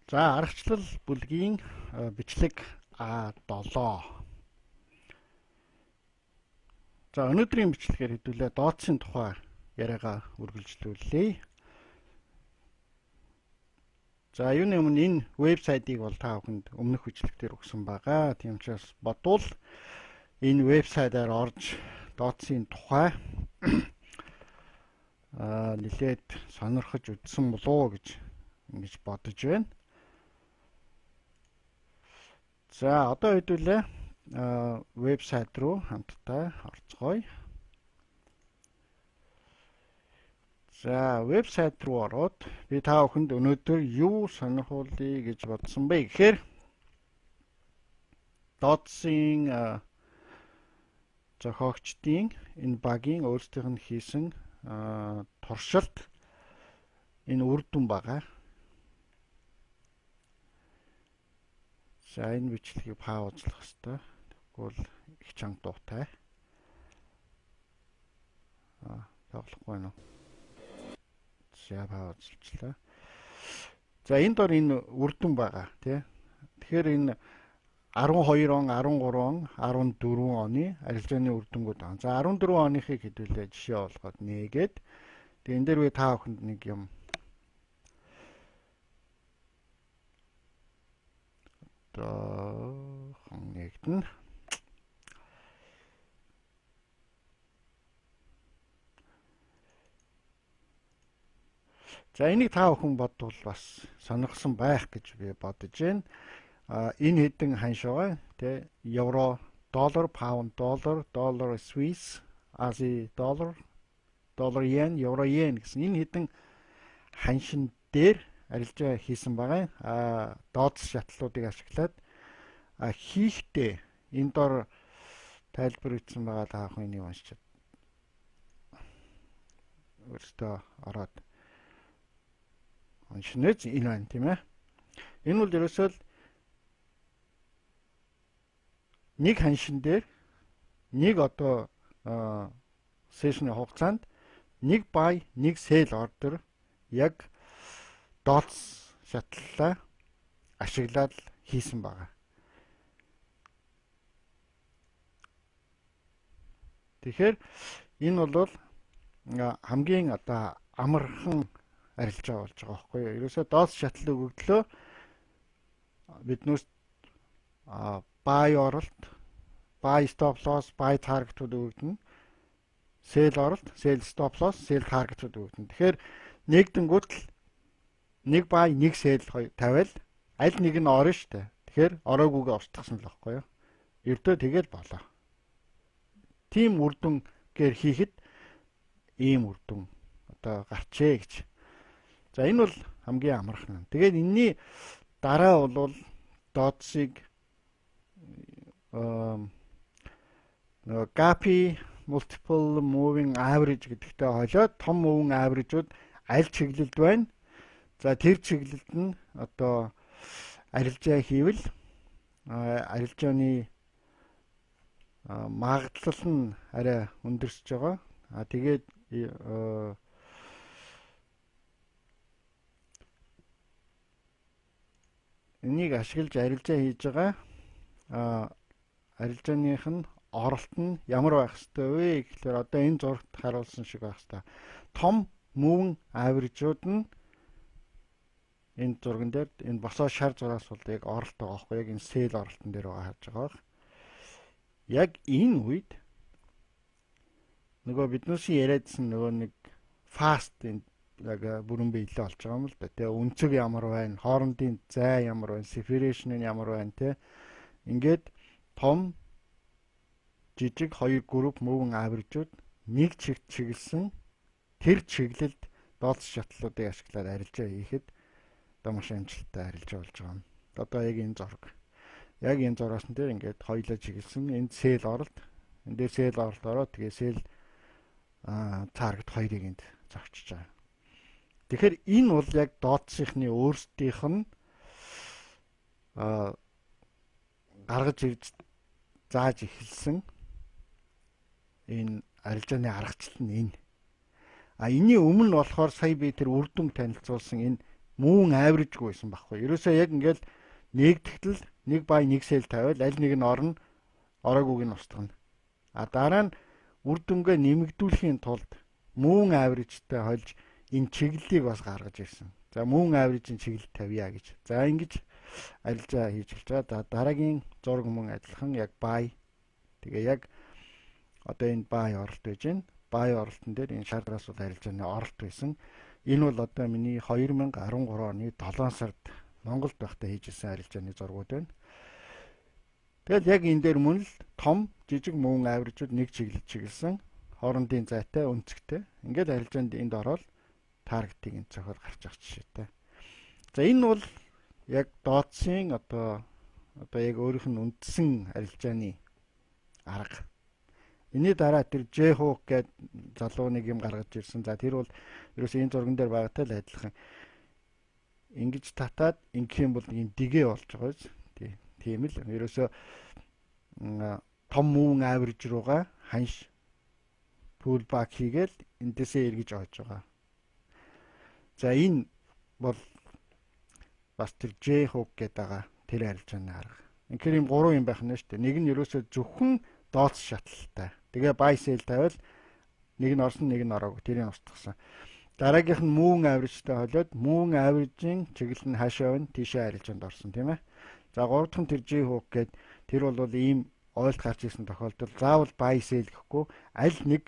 За аргачлал бүлгийн бичлэг А7. За өнөөдрийн бичлэгээр хэдүүлээ дооцсон тухай яриагаа үргэлжлүүлье. За юуны өмнө энэ вебсайтыг бол та бүхэнд өмнөх бичлэгтэр өгсөн байгаа. Тийм учраас бодвол энэ вебсайтаар орж дооцсон тухай нэлээд сонирхож үзсэн болов уу гэж ингэж бодож байна. За одоо хэдүүлээ вебсайт руу хамтдаа орцгоё. За вебсайт руу ороод би та бүхэнд өнөөдөр юу сонирхуулъя гэж бодсон бэ гэхээр дооцсон зохиогчдын энэ багийн өөрсдийнх нь хийсэн туршилт энэ үр дүн байгаа. За энэ бичлэгийг паузлах хэрэгтэй. Тэгвэл их чанга дуутай. Тоглохгүй байна уу? За паузлчлаа. За энэ дор энэ үр дүн байгаа тий. Тэгэхээр энэ 12 он, 13 он, 14 оны арилжааны үр дүнгууд байна. За 14 оныхыг хэдүүлээ жишээ болгоод нээгээд тэгээ энэ дээр би та бүхэнд нэг юм нэгдэн. За энийг та бүхэн бодвол бас сонирхсон байх гэж би бодож байна. Энэ хэдэн ханш байгаа тий евро, доллар, паунд, доллар, Swiss, Ази доллар, доллар йен, евро йен гэсэн энэ хэдэн ханшин дээр арилжаа хийсэн байгаа. Дооц шатлалуудыг ашиглаад хийхдээ энэ дор тайлбар өгсөн байгаа та бүхэн энийг уншиж өөртөө ороод уншнеж энэ байна тийм ээ. Энэ бол ерөөсөө нэг ханшин дээр нэг одоо сешны хугацаанд нэг buy, нэг sell order яг дооц шатлалаа ашиглаад хийсэн байгаа. Тэгэхээр энэ бол хамгийн одоо амархан арилжаа болж байгаа байхгүй юу? Ерөөсөө дооц шатлал өгөгдлөө биднээс buy оролт, buy stop loss, buy target-ууд өгөгдөн. Sell оролт, sell stop loss, sell target-ууд өгөгдөн. Тэгэхээр нэгдэнгүүт л нэг buy, нэг sell тавиал аль нэг нь орно штэ. Тэгэхээр ороогүйгээ устгасан л байхгүй юу? Ердөө тэгэл болоо. Тим үрдүнгээр хийхэд ийм үрдүн одоо гарчээ гэж. За энэ бол хамгийн амархан. Тэгээд энэний дараа бол дооцыг GAPI multiple moving average гэдэгтэй хойлоод том moving average-ууд аль чиглэлд байна. За тэр чиглэлд нь одоо арилжаа хийвэл арилжааны магадлал нь арай өндөрсөж байгаа. Тэгээд энийг ашиглаж арилжаа хийж байгаа арилжааных нь оролт нь ямар байх ёстой вэ гэхээр одоо энэ зурагт харуулсан шиг байх ёстой. Том moving average-ууд нь энэ зурган дээр энэ босоо шар зураас бол яг оролт байгаа байхгүй яг энэ sell оролтон дээр байгаа харж байгаа. Яг энэ үед нөгөө биднээс яриадсан нөгөө нэг fast яг бүрэн биелэл болж байгаа юм л да. Тэгээ өнцөг ямар байна, хоорондын зай ямар байна, separation нь ямар байна те. Ингээд том жижиг хоёр групп moving average-ууд нэг чигт чиглэсэн тэр чиглэлд дооц шатлалуудыг ашиглаад арилжаа хийхэд одоо маш амжилттай арилжаа болж байгаа юм. Одоо яг энэ зураг. Яг энэ зураас нь дээр ингээд хоёлоо чиглэсэн энд sell оролт. Энд дээр sell оролт ороод тэгээ sell target хоёрыг энд зогчиж байгаа. Тэгэхээр энэ бол яг дооцсны өөрсдийнх нь гаргаж ирж зааж эхэлсэн энэ арилжааны аргачлал нь энэ. Энэний өмнө болохоор сая би тэр үр дүн танилцуулсан энэ мөн авиржгүй байсан байхгүй. Ерөөсөө яг ингээл нэгтгэл нэг бай нэг сэл тавиал аль нэг нь ороогүйг нь устгана. А дараа нь үр дүнгээ нэмэгдүүлэхийн тулд мөн авиржтай хольж энэ чиглэлийг бас гаргаж ирсэн. За мөн авиржийн чиглэл тавья гэж. За ингэж арилжаа хийж эхэлж байгаа. За дараагийн зураг мөн адилхан яг бай. Тэгээ яг одоо энэ бай оролт байж байна. Бай оролтон дээр энэ шаардлагаас бол арилжааны оролт байсан. Энэ бол одоо миний 2013 оны 7 сард Монголд байхдаа хийжсэн арилжааны зургууд байна. Тэгэл яг энэ дээр мөн л том жижиг мөн авиржууд нэг чиглэлд чиглэсэн. Хоорондын зайтай өнцгтэй. Ингээд арилжаанд энд ороод таргетыг энэ цохол гарч авах жишээтэй. За энэ бол яг дооцсон одоо яг өөрийнх нь үндсэн арилжааны арга. Энийн дараа тэр J-Hawk гэдэг залуу нэг юм гаргаж ирсэн. За тэр бол ерөөсөө энэ зурган дээр байгаатай л адилхан. Ингэж татаад ингэх юм бол ийм дэгэ болж байгаа биз. Тийм л ерөөсөө том мөн авирж руугаа ханш pullback хийгээл эндээсээ эргэж ойж байгаа. За энэ бол бас тэр J-Hawk гэдэг байгаа тэр арилжааны арга. Инхээр юм 3 юм байх нь шүү дээ. Нэг нь ерөөсөө зөвхөн дооц шатлалтай. Тэгээ buy sell тавиал нэг нь орсон нэг нь ороогүй. Тэрийг устгасан. Дараагийнх нь мөн авиржтай холиод мөн авиржийн чиглэл нь хаашаа байна? Тийшээ арилжаанд орсон тийм ээ. За 3 дахь нь тэр J-Hawk гэдэг тэр бол ийм ойлт гарч ирсэн тохиолдолд заавал buy sell гэхгүй аль нэг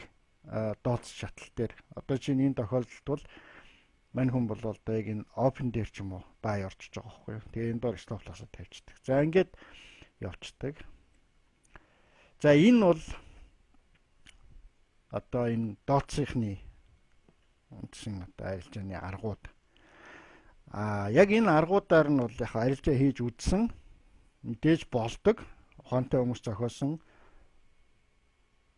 дооц шатлал дээр. Одоо чинь энэ тохиолдолд бол мань хүн бол одоо яг энэ open дээр ч юм уу buy орчиж байгаа байхгүй юу. Тэгээ энэ доор stop loss-ыг тавьчихдаг. За ингээд явцдаг. За энэ бол одоо энэ дооцсны үндсэн одоо арилжааны аргууд. Яг энэ аргуудаар нь бол яг арилжаа хийж үзсэн мэдээж болдог. Ухаантай хүмүүс зохиосон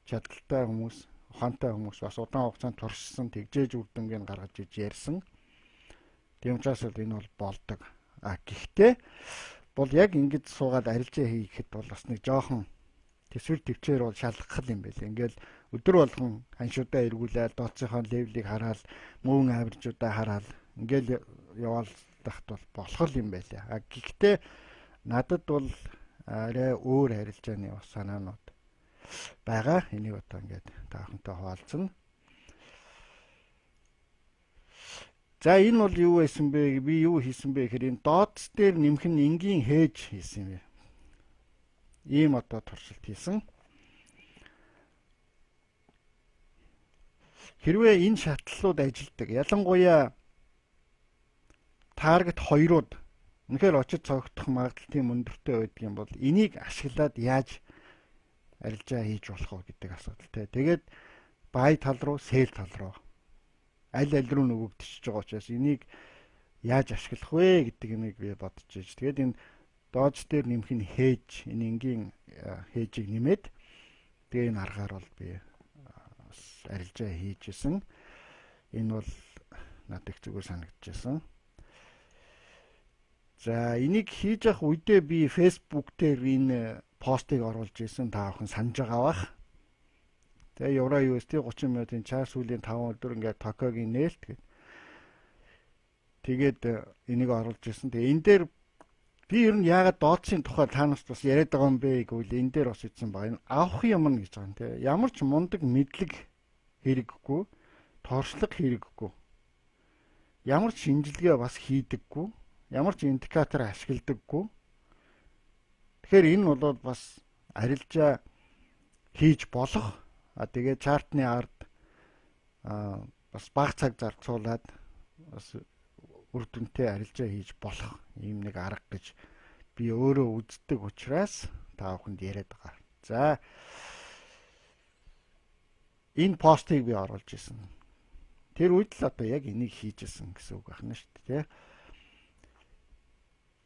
чадaltaй хүмүүс, ухаантай хүмүүс бас удаан хугацаанд туршсан тэгжээж үр дүнгийг гаргаж иж ярьсан. Тийм учраас энэ бол болдог. Гэхдээ бол яг ингэж суугаад арилжаа хийхэд бол бас нэг жоохон төсвөр төвчээр бол шалгах юм байл. Ингээл өдөр болгон ханшуудаа эргүүлээд дооцсынхоо левелийг хараад мөн авиржуудаа хараад ингээл яваалдахт бол болох юм байлаа. Гэхдээ надад бол арай өөр арилжааны бас санаанууд байгаа. Энийг одоо ингээд таахантай хуваалцсан. За энэ бол юу байсан бэ? Би юу хийсэн бэ гэхээр энэ дооц дээр нэмэх нь энгийн хээж хийсэн юм. Ийм одоо туршилт хийсэн. Хэрвээ энэ шатлалууд ажилдаг, ялангуяа таргет 2-ууд үнэхээр очиж цогтох магадлалын өндөртэй байдаг юм бол энийг ашиглаад яаж арилжаа хийж болох вэ гэдэг асуудалтай. Тэгээд buy тал руу, sell тал руу аль руу нөгөөдчихөж байгаа учраас энийг яаж ашиглах вэ гэдэг юмыг би бодож байж. Тэгээд энэ дооц дээр нэмэх нь хээж, энэ энгийн хээжийг нэмээд тэгээ энэ аргаар бол би арилжаа хийжсэн. Энэ бол надад их зүгээр санагдчихсан. За энийг хийж явах үедээ би Facebook дээр энэ постыг оруулж ирсэн. Та бүхэн санаж байгаа бах. Тэгээ Евро USD 30 минутын чар сүүлийн 5 өдөр ингээд Токиогийн нээлт гэдэг. Тэгээд энийг оруулж ирсэн. Тэгээ энэ дээр би ер нь яагаад дооцсын тухай танаас бас яриад байгаа юм бэ гэвэл энэ дээр бас ütсэн байна. Авах юм гэж байгаа юм те. Ямар ч мундаг мэдлэг хэрэггүй, торшлог хэрэггүй. Ямар ч шинжилгээ бас хийдэггүй, ямар ч индикатор ашигладаггүй. Тэгэхээр энэ бол бас арилжаа хийж болох. Тэгээд чартны ард бас бага цаг зарцуулаад бас үр дүнтэй арилжаа хийж болох ийм нэг арга гэж би өөрөө үздэг учраас та бүхэнд яриад байгаа. За энэ постыг би оруулж ирсэн. Тэр үед л одоо яг энийг хийжсэн гэсэн үг байна шүү дээ, тий.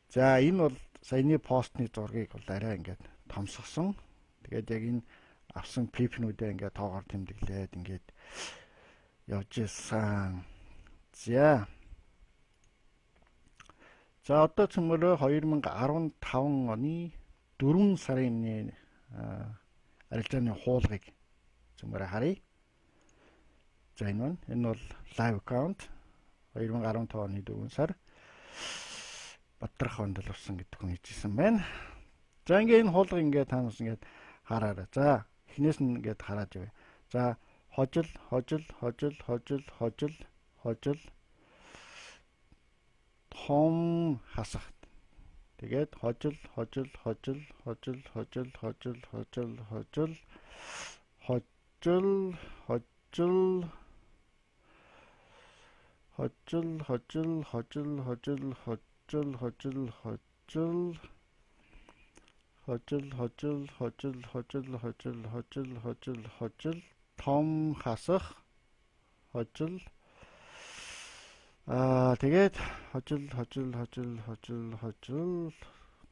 За энэ бол саяны постны зургийг бол арай ингээд томсгосон. Тэгээд яг энэ авсан пипнүүдээ ингээд тоогоор тэмдэглээд ингээд явж ирсэн. За одоо цөмөрөө 2015 оны 4 сарын арилжааны хуулгыг цөмөрөө харъя. За энэ бол live account 2015 оны 4 сар. Бадрах онд л усан гэдэг хүн хийжсэн байна. За ингээ энэ хуулга ингээ та нас ингээ хараарай. За эхнээс нь ингээ хараад явъя. За хожил том хасах. Тэгээд хожил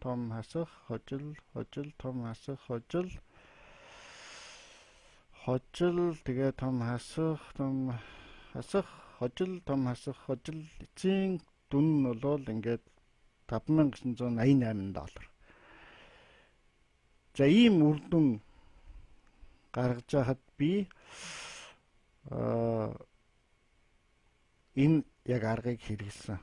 том хасах хожил тэгээд хожил том хасах хожил том хасах тэгээд том хасах хожил эцсийн дүн нь бол ингээд $5,988. За ийм үр дүн гаргаж хахад би энэ яг аргыг хэрэглэсэн.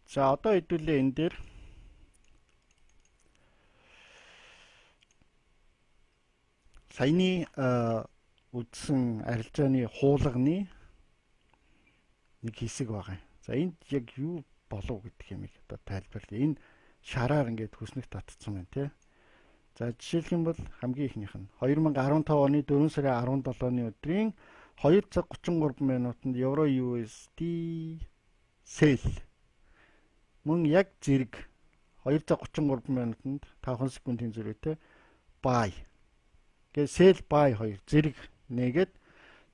За одоо хэдүүлээ энэ дээр саяны үдсэн арилжааны хуулганы нэг хэсэг байгаа. За энд яг юу болов гэдэг юм одоо тайлбарлая. Энэ шараар ингээд хүснэг татцсан байна тий. За жишээлх юм бол хамгийн ихнийх нь 2015 оны 4 сарын 17-ны өдрийн 2 цаг 33 минутанд евро USD sell мөн яг зэрэг 2 цаг 33 минутанд 5 секундын зөрүүтэй buy гээ sell buy 2 зэрэг нэгээд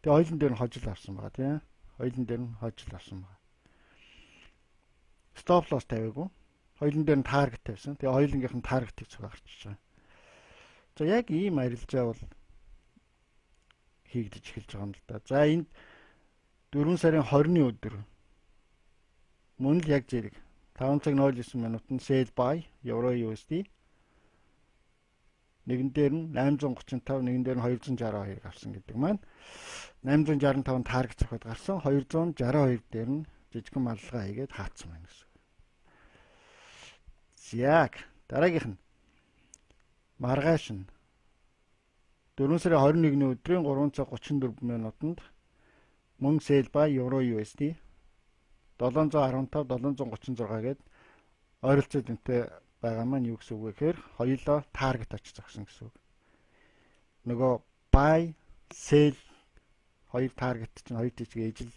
тэгээ хоёулын дээр нь хожил авсан байгаа тийм. Хоёулын дээр нь хожил авсан байгаа. Stop loss тавиагүй. Хоёулын дээр нь target тавьсан. Тэгээ хоёулынгийнх нь target-ийг цуг гарчиж байгаа. За яг ийм арилжаа бол хийгдэж эхэлж байгаа юм л да. За энд 4 сарын 20-ны өдөр мөн л яг зэрэг 5 цаг 09 минутанд sell buy евро USD нэгэн дээр нь 835, нэгэн дээр нь 262 авсан гэдэг маань 865 таргет зохиод гарсан, 262 дээр нь жижигхэн маллага хийгээд хаацсан байна гэсэн. Яг дараагийнх нь маргааш нь 4 сарын 21-ний өдрийн 3 цаг 34 минутанд мөн sell buy евро USD 715, 736 гээд ойролцоо дүнтэй байгаа маань юу гэсэн үг вэ гэхээр хоёулаа таргет очиж зогсон гэсэн үг. Нөгөө buy, sell хоёр таргет чинь хоёр жижиг ижил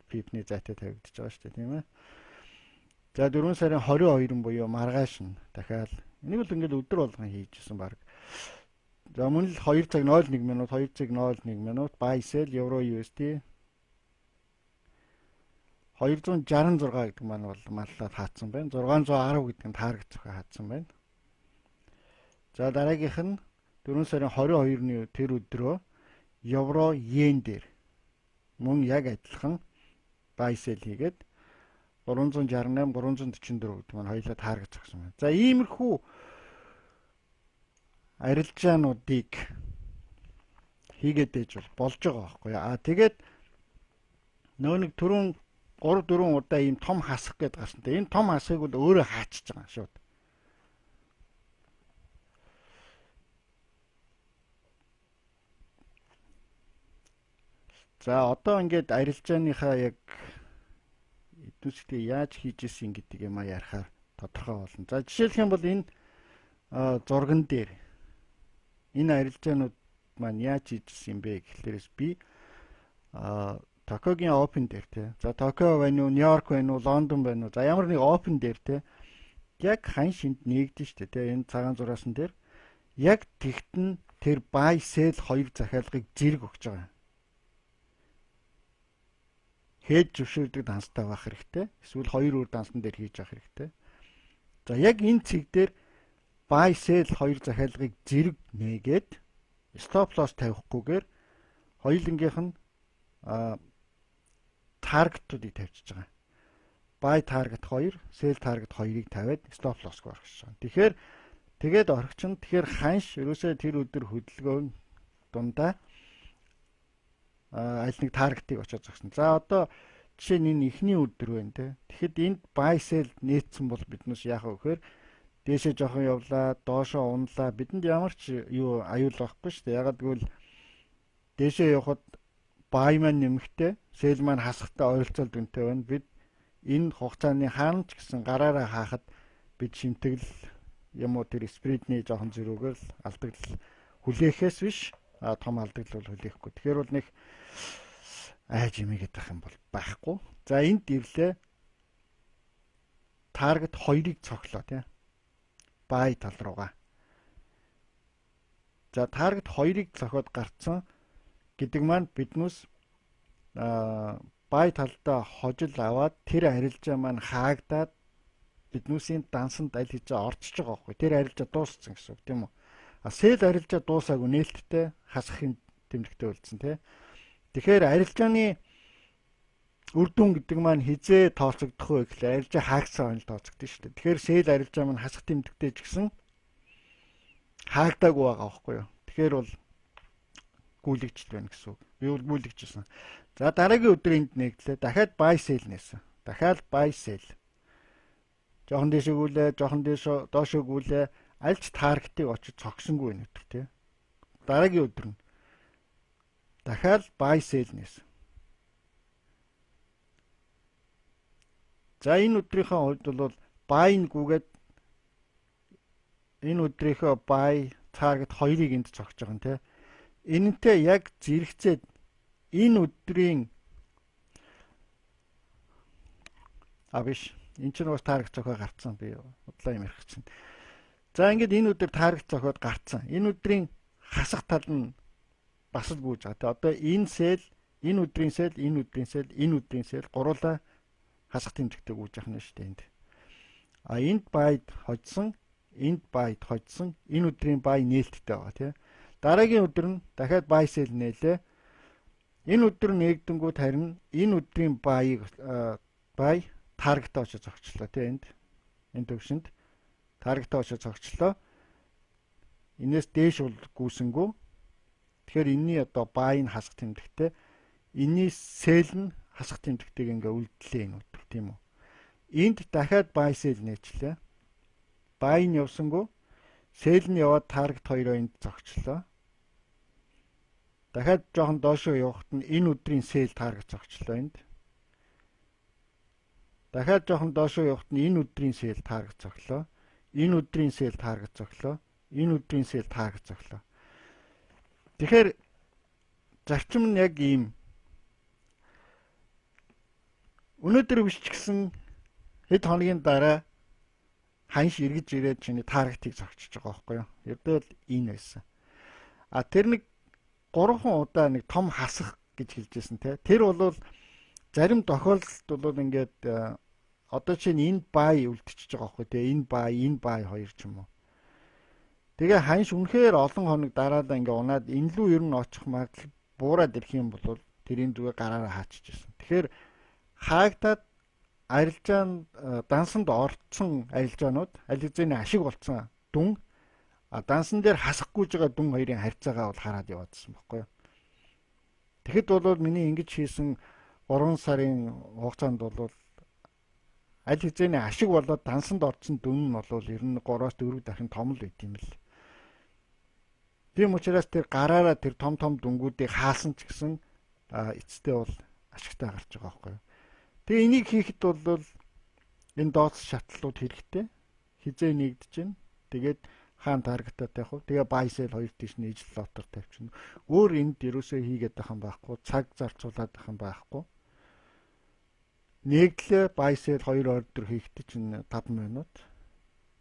пипний зайтай тавигдчихж байгаа шүү дээ, тийм ээ. За 4 сарын 22 буюу маргааш нь дахиад энийг л ингээд өдөр болгон хийжсэн баг. За мөн л 2 цаг 01 минут, 2 цаг 01 минут buy, sell евро USD 266 гэдэг маань бол маллаад хаацсан байна. 610 гэдэг нь таргет зохио хаацсан байна. За дараагийнх нь 4 сарын 22-ны тэр өдрөө евро йен дээр мөн яг адилхан buy sell хийгээд 368, 344 гэдэг маань хоёулаа таргет зогсон байна. За иймэрхүү арилжаануудыг хийгээд ээж болж байгаа байхгүй яа. Тэгээд нөө нэг түрүүн 3-4 удаа ийм том хасах гээд гарсан. Энэ том хасыг бол өөрөө хаачиж байгаа шууд. За одоо ингээд арилжааныхаа яг эдгүүсгтээ яаж хийж исэн гэдэг юм ярихаар тодорхой болно. За жишээлх юм бол энэ зурган дээр энэ арилжаанууд маань яаж хийж исэн юм бэ гэхлээрээс би Токиогийн open дээр те. За Токио байна уу, Нью-Йорк байна уу, Лондон байна уу. За ямар нэг open дээр те. Яг хань шинд нэгдэн штэ те. Энэ цагаан зураасан дээр яг тэгтэн тэр buy sell хоёр захиалгыг зэрэг өгч байгаа. Хэд зөвшөөрдөг данстай байх хэрэгтэй. Эсвэл хоёр өөр дансан дээр хийж авах хэрэгтэй. За яг энэ цэг дээр buy sell хоёр захиалгыг зэрэг нээгээд stop loss тавихгүйгээр хоёулынгийнх нь таргетуудыг тавьчихж байгаа. buy target 2, sell target 2-ыг тавиад stop loss-г орхиж байгаа. Тэгэхээр тэгээд орхичин тэгэхээр ханш ерөөсөө тэр өдөр хөдөлгөөн дундаа аль нэг таргетыг очиж зогсно. За одоо жишээ нь энэ ихний өдөр байна те. Тэгэхэд энд buy sell нээсэн бол биднээс яах вэ гэхээр дээшээ жоохон явлаа, доошоо унлаа. Бидэнд ямар ч юу аюул байхгүй шүү дээ. Ягаад гэвэл дээшээ явхад buy маань нэмэхтэй, sell маань хасахтай ойролцоол дүнтэй байна. Бид энэ хугацааны хаана ч гэсэн гараараа хаахад бид шимтгэл юм уу тэр спредний жоохон зэрүүгээр л алдагдал хүлээхээс биш том алдагдал бол хүлээхгүй. Тэгэхээр бол нэг айж имигээд байх юм бол байхгүй. За энд дэвлээ таргет 2-ыг цоглоо тийм buy тал руугаа. За таргет 2-ыг цохоод гарцсан гэдэг маань биднээс buy талдаа хожил аваад тэр арилжаа маань хаагдаад биднүүсийн дансанд аль хийж орчиж байгаа байхгүй. Тэр арилжаа дууссан гэсэн үг тийм үү? Sell арилжаа дуусаагүй нээлттэй хасахын тэмдэгтэй үлдсэн тий. Тэгэхээр арилжааны үр дүн гэдэг маань хизээ тооцогдох вэ гэхлээр арилжаа хаагдсан хойно тооцогдсон шүү дээ. Тэгэхээр sell арилжаа маань хасах тэмдэгтэй ч гэсэн хаагдаагүй байгаа байхгүй юу? Тэгэхээр бол гүйлэгжил байна гэсэн үг. Би бол гүйлэгжсэн. За дараагийн өдөр энд нэгдлээ. Дахиад buy sell нээсэн. Дахиад buy sell. Жохон дэшгүүлээ, жохон доошгүүлээ. Альч таргетыг очиж цогсонгүй байна гэдэг тийм. Дараагийн өдөр нь дахиад buy sell нээсэн. За энэ өдрийнхөө хувьд бол buy-г гүгээд энэ өдрийнхөө buy target 2-ыг энд цогж байгаа юм тийм. Энэнтэй яг зэрэгцээд энэ өдрийн биш энэ ч нэг таргет цохоо гарцсан би удлаа юм ярих чинь. За ингээд энэ өдөр таргет цохоод гарцсан. Энэ өдрийн хасах тал нь бас л гүйж байгаа. Одоо энэ sell, энэ өдрийн sell, энэ өдрийн sell, энэ өдрийн sell гуруула хасах тэмдэгтэй гүйж байгаа юм шүү дээ энд. Энд buy хожсон, энд buy хожсон, энэ өдрийн buy нээлттэй байгаа тийм. Дараагийн өдөр нь дахиад buy sell нээлээ. Энэ өдөр нэгдэнгүүт харин энэ өдрийн buy таргет очиж зогчлоо тийм энд. Энэ төвшөнд таргет очиж зогчлоо. Инээс дээш бол гүйсэнгүү. Тэгэхээр энэний одоо buy-ыг хасах тэмдэгтэй. Энэний sell нь хасах тэмдэгтэйг ингээ үлдлээ энэ өдөр тийм үү. Энд дахиад buy sell нээчлээ. Buy нь явсангүй. Sell нь яваад target 2-оо энд зогчлоо. Дахиад жоохон доошоо явахад нь энэ өдрийн sell target зогчлоо энд. Дахиад жоохон доошоо явахад нь энэ өдрийн sell target зоглоо. Энэ өдрийн sell target зоглоо. Энэ өдрийн sell target зоглоо. Тэгэхээр зарчим нь яг ийм. Өнөөдөр биш ч гэсэн хэд хоногийн дараа ханш эргэж ирээд чиний таргетыг зогчиж байгаа байхгүй юу? Ердөө л энэ байсан. Тэр нэг 3 удаа нэг том хасах гэж хэлжсэн те. Тэр бол зарим тохиолдолд бол ингээд одоо чинь энэ buy үлдчихэж байгаа байхгүй те. Энэ buy хоёр ч юм уу. Тэгээ ханш үнэхээр олон хоног дараалал ингээ унаад энэ лүү ер нь очих магадлал буураад ирэх юм бол тэрийн зүгээр гараараа хаачижсэн. Тэгэхээр хаагдаад арилжаанд дансанд орцсон арилжаанууд аль хэзээний ашиг болцсон дүн дансан дээр хасахгүй байгаа дүн хоёрын харьцаагаа бол хараад яваадсан байхгүй юу. Тэгэхэд бол миний ингэж хийсэн 3 сарын хугацаанд бол аль хэзээний ашиг болоод дансанд орцсон дүн нь бол ер нь 3-4 дахин том л байт юм л. Тийм учраас тэр гараараа тэр том дүнгуудыг хаасан ч гэсэн эцэстээ бол ашигтай гарч байгаа байхгүй юу. Тэгээ энийг хийхэд бол энэ дооц шатлалууд хэрэгтэй. Хизээ нэгдэж байна. Тэгээд хаан таргетаа тавих уу. Тэгээ buy sell хоёр тийш нь ижил лотор тавьчихна. Өөр энд ерөөсөө хийгээд байх юм байхгүй. Цаг зарцуулаад байх юм байхгүй. Нэгдлээ buy sell хоёр ордер хийхдээ чинь 5 минут.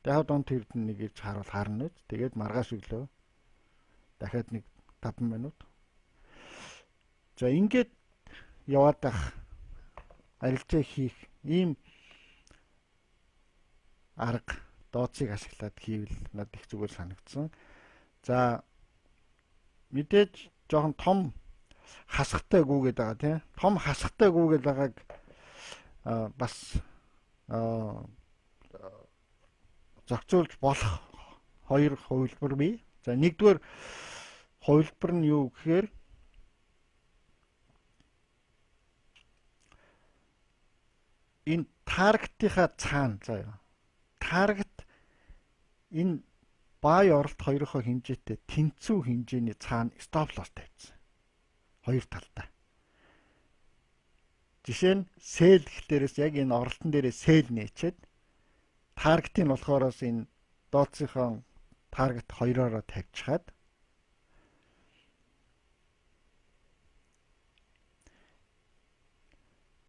Тэгээд дон тэрд нэг ирж харуул харна үз. Тэгээд маргааш өглөө дахиад нэг 5 минут. За ингээд яваад байх арилжаа хийх ийм арга дооцыг ашиглаад хийвэл надад их зүгээр санагдсан. За мэдээж жоохон том хасахтай гүгээд байгаа тийм. Том хасахтай гүгээд байгааг бас зохицуулж болох хоёр хувилбар бий. За нэгдүгээр хувилбар нь юу гэхээр энэ таргетынхаа цаана заяа. Таргет энэ бай оролт хоёрынхоо хэмжээтэй тэнцүү хэмжээний цаана стоп лосс тавьсан. Хоёр талтай. Жишээ нь сэл гэхлээрээс яг энэ оролтон дээрээ сэл нээчээд таргетыг болохоороос энэ дооцсынхаа таргет 2-ороо тавьчихад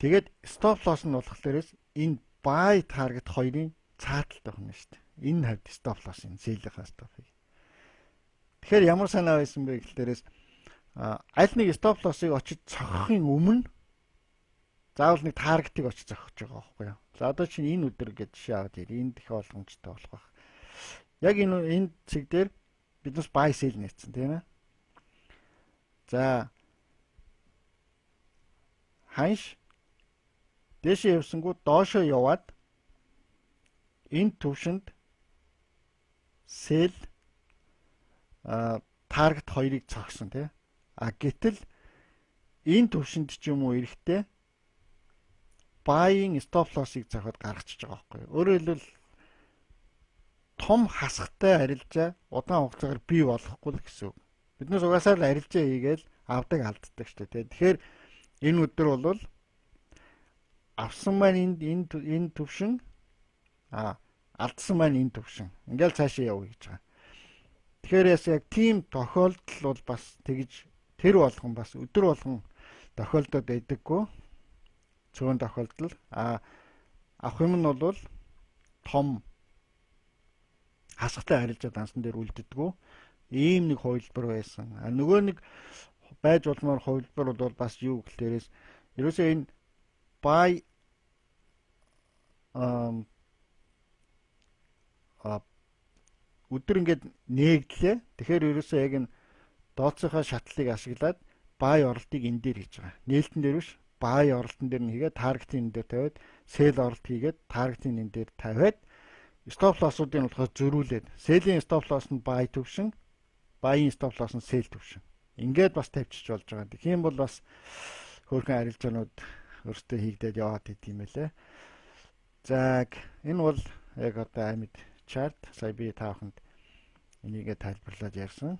тэгээд стоп лосс нь болохлээрээс энэ buy target 2-ын цааталт байна шүү дээ. Энэ хавьд стоп лосс энэ сэлийнхаа стопыг. Тэгэхээр ямар санаа байсан бэ гэхлээрээс аль нэг стоп лоссыг очиж цохохын өмнө заавал нэг таргетыг очиж зохиж байгаа байхгүй юу? За одоо чинь энэ өдөр гэж жишээ аваад ир. Энд их ойлгомжтой болох байх. Яг энэ цэг дээр биднес buy sell нээсэн тийм ээ. За ханш дэшээ явсангууд доошоо яваад энэ төвшөнд sell таргет 2-ыг цогсон тийм. Гэтэл энэ төвшөнд ч юм уу эрэхтэй buying stop loss-ыг зохиод гаргачихж байгаа байхгүй юу? Өөрөөр хэлбэл том хасахтай арилжаа удаан хугацаагаар бий болохгүй л гэсэн үг. Биднээс угаасаа л арилжаа хийгээл авдаг алддаг шүү дээ. Тэгэхээр энэ өдөр бол авсан маань энэ төвшин алдсан маань энэ төвшин. Ингээл цаашаа явъя гэж байгаа. Тэгэхээр яг тийм тохиолдол бол бас тэгж тэр болгон бас өдөр болгон тохиолдоод байдаггүй. Цөөн тохиолдол. Авах юм нь бол том хасахтай арилжаа дансан дээр үлддэггүй. Ийм нэг хувилбар байсан. Нөгөө нэг байж болмоор хувилбар бол бас юу гэхлээрээс ерөөсөө энэ buy өдөр ингээд нээгдлээ. Тэгэхээр ерөөсөө яг энэ дооцсынхаа шатлыг ашиглаад buy оролтыг энэ дээр хийж байгаа. Нээлтэн дээр биш, buy оролтон дээр нь хийгээд таргетын энэ дээр тавиад, sell оролт хийгээд таргетын энэ дээр тавиад стоп лоссуудыг болохоор зөрүүлээд, sell-ийн стоп лосс нь buy төвшин, buy-ийн стоп лосс нь sell төвшин. Ингээд бас тавьчих болж байгаа. Тэгэх юм бол бас хөөрхөн арилжаанууд өөртөө хийгдээд яваад идэм байлээ. За энэ бол яг одоо амьд чарт. Сая би тааханд энийгээ тайлбарлаад ярьсан.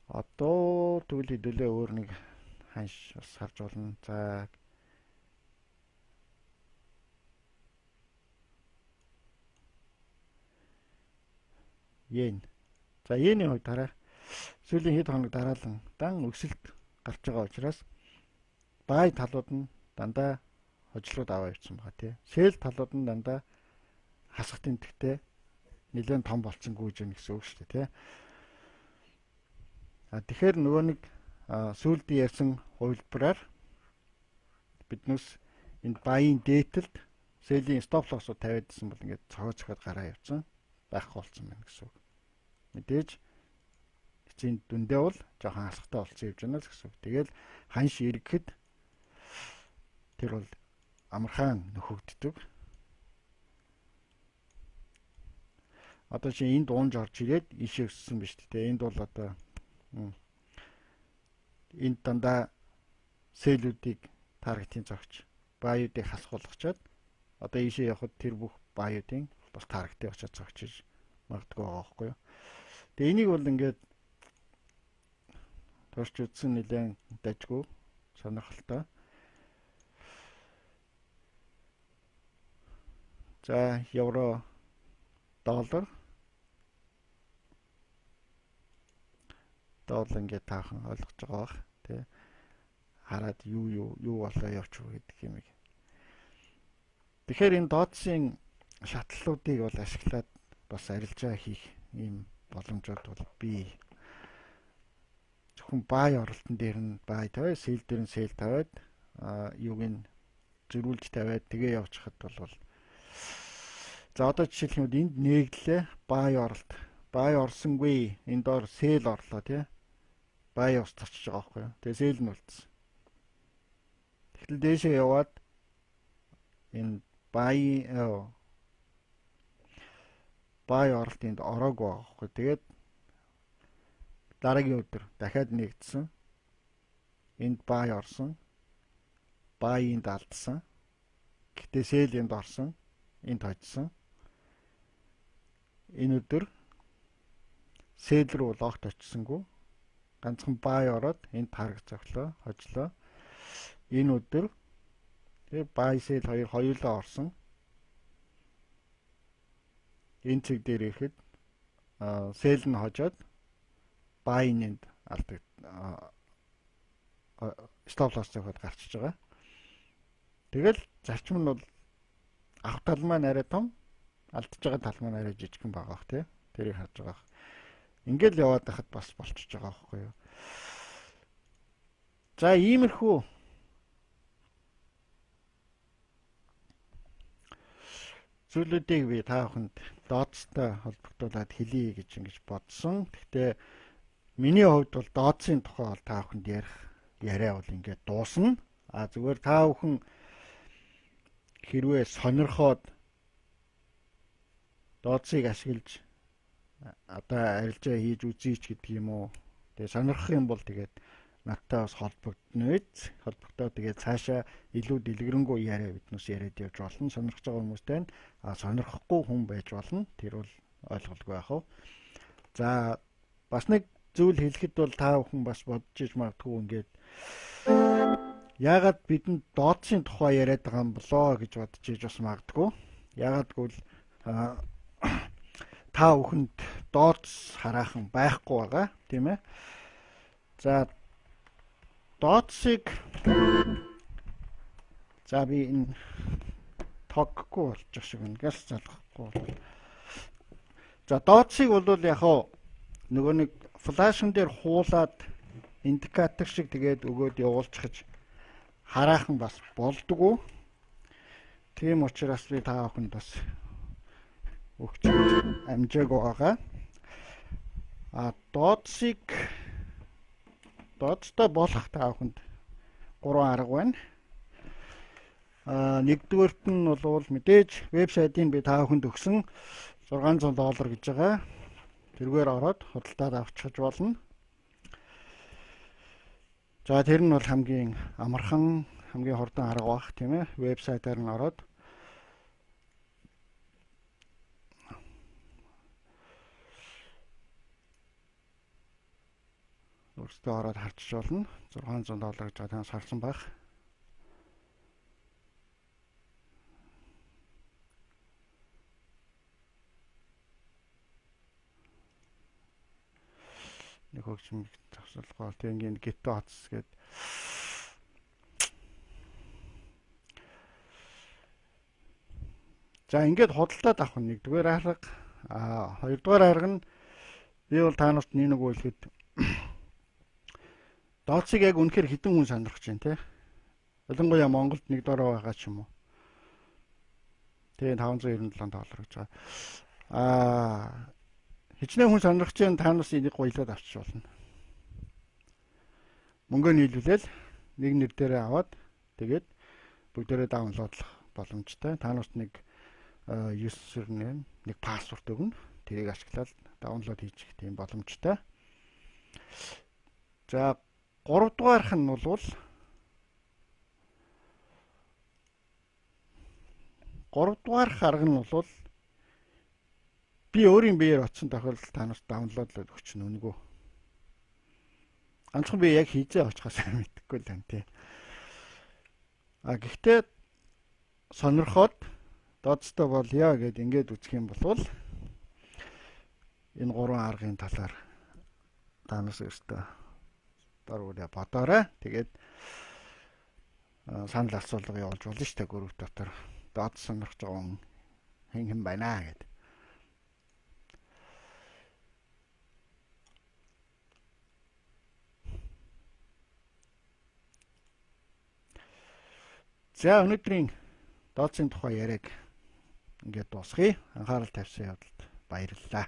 Одоо тэгвэл хэдүүлээ өөр нэг ханш бас харж болно. За йен. За йений хувьд хараа. Сүүлийн хэд хоног дараалан дан өсөлт гарч байгаа учраас buy талууд нь дандаа хожлууд аваа явсан байгаа тий. Sell талууд нь дандаа хасах тэмдэгтэй нэлээд том болцсонгүй гэж гэсэн үг шүү дээ тий. Тэгэхээр нөгөө нэг сүүлд ярьсан хувилбараар биднес энэ buy-ийн дээдэлд sell-ийн stop loss-ууд тавиадсан бол ингээд цогцоход гараа явцсан байхгүй болсон байна гэсэн үг. Мэдээж эцсийн дүндээ бол жоохон хасахтай болсон явж байна л гэсэн үг. Тэгэл ханш ирэхэд тэр бол амархан нөхөгддөг. Одоо чи энд уунж орж ирээд ийшээ өссөн биз дээ. Энд бол одоо энд дандаа сэлүүдийг таргетын зогч, баюудыг хасгуулгачаад одоо ийшээ явхад тэр бүх баюудын бас таргетыг очиж зогчиж магадгүй байгаа байхгүй юу. Тэгээ энийг бол ингээд турш үзсэн нэлээд дажгүй сонирхолтой. За евро доллар ингээд таахан ойлгож байгаа бах тий. Хараад юу болоо явчих вэ гэдэг юм. Тэгэхээр энэ дооцсын шатлалуудыг бол ашиглаад бас арилжаа хийх ийм боломжууд бол бий. Зөвхөн buy оролтон дээр нь buy тавиад, sell дээр нь sell тавиад юуг нь зөрүүлж тавиад тэгээ явчихад бол за одоо жишээлбэл энд нээгдлээ buy оролт. Buy орсонгүй энэ доор sell орлоо тий. Buy ус зарчиж байгаа байхгүй юу. Тэгээ sell нь үлдсэн. Тэгтэл дээшээ яваад энэ бай оролт энд ороогүй байгаа хгүй. Тэгээд дараагийн өдөр дахиад нэгдсэн. Энд бай орсон. Бай энд алдсан. Гэхдээ сэл энд орсон. Энд хожсон. Энэ өдөр сэл рүү логт очсонгүй. Ганцхан бай ороод энд харагц авлаа, хожлоо. Энэ өдөр бай сэл хоёулаа орсон. Энэ цэг дээр ирэхэд сэл нь хожоод бай энд алдаг стоп лосс зохиод гарчиж байгаа. Тэгэл зарчим нь бол авах тал маань арай том, алдчихж байгаа тал маань арай жижигхэн байгаа бах тий. Тэрийг харж байгаа. Ингээл яваад байхад бас болчихж байгаа байхгүй юу. За иймэрхүү зүйлүүдийг би та бүхэнд дооцтой холбогдуулаад хэлье гэж ингэж бодсон. Гэхдээ миний хувьд бол дооцсын тухай бол та бүхэнд яриа бол ингээд дуусна. Зүгээр та бүхэн хэрвээ сонирхоод дооцсыг ашиглаж одоо арилжаа хийж үзье ч гэдэг юм уу. Тэгээ сонирхох юм бол тэгээд надтай бас холбогдоод тэгээд цаашаа илүү дэлгэрэнгүй яриа биднээс яриад явж болно. Сонирхож байгаа хүмүүстэй нь сонирхохгүй хүн байж болно. Тэр бол ойлголгүй яах вэ? За бас нэг зүйл хэлэхэд бол та бүхэн бас бодож иж магадгүй ингээд яагаад бидэнд дооцсын тухай яриад байгаа юм болоо гэж бодож иж бас магадгүй. Яагаад гэвэл та бүхэнд дооц хараахан байхгүй байгаа, тийм ээ. За дооцсыг би энэ тоггүй болчих шиг байна. Газ залгахгүй. За дооцсыг бол яг нөгөө нэг флашн дээр хуулаад индикатор шиг тэгээд өгөөд явуулчихж хараахан бас болдгоо. Тийм учраас би та бүхэнд бас өгч амжааг байгаа. Дооцтой болох та бүхэнд 3 арга байна. Нэгдүгээрт нь бол мэдээж вебсайтыг би та бүхэнд өгсөн $600 гэж байгаа. Тэргээр ороод худалдаад авчихж болно. За тэр нь бол хамгийн амархан, хамгийн хурдан арга баг, тийм ээ. Вебсайтаар нь ороод өөртөө ороод харчиж болно. $600 гэж танаас харсан байх. Нэг хөгжим завсарлага тэгээд гетто хац гээд за ингээд худалдаад авах нь нэгдүгээр арга. Хоёрдугаар арга нь би бол та нарт нэг үйлхэд дооцсыг яг үнэхээр хэдэн хүн сонирхож байна те. Ялангуяа Монголд нэг дорой байгаа ч юм уу. Тэгээд $597 гэж байгаа. Хичнээн хүн сонирхож байна, та нас энийг гоёлоод авчиж болно. Мөнгөө нийлүүлээл нэг нэр дээрээ аваад тэгээд бүгдээрээ даунлоодлох боломжтой. Та нарт нэг username, нэг пассворд өгнө. Тэрийг ашиглаад даунлоод хийчих тийм боломжтой. За 3 дугаарх нь бол 3 дугаарх арга нь бол би өөрийн биеэр очсон тохиолдолд та нарт даунлоодлоод өгч нүнгөө. Ганцхан би яг хийзээ очихаас мэдэхгүй л байна тий. Гэхдээ сонирхоод дооцтой болъё гэд ингээд үзэх юм бол энэ 3 аргын талаар та нас өөртөө дөрвөлээ бодоорой. Тэгээд санал асуулга явуулж болно шүү дээ групп дотор. Дооц сонирхож байгаа хэн байна гэд. За өнөөдрийн дооцсын тухай яриаг ингээд дуусгая. Анхаарал тавьсан явдалд баярлалаа.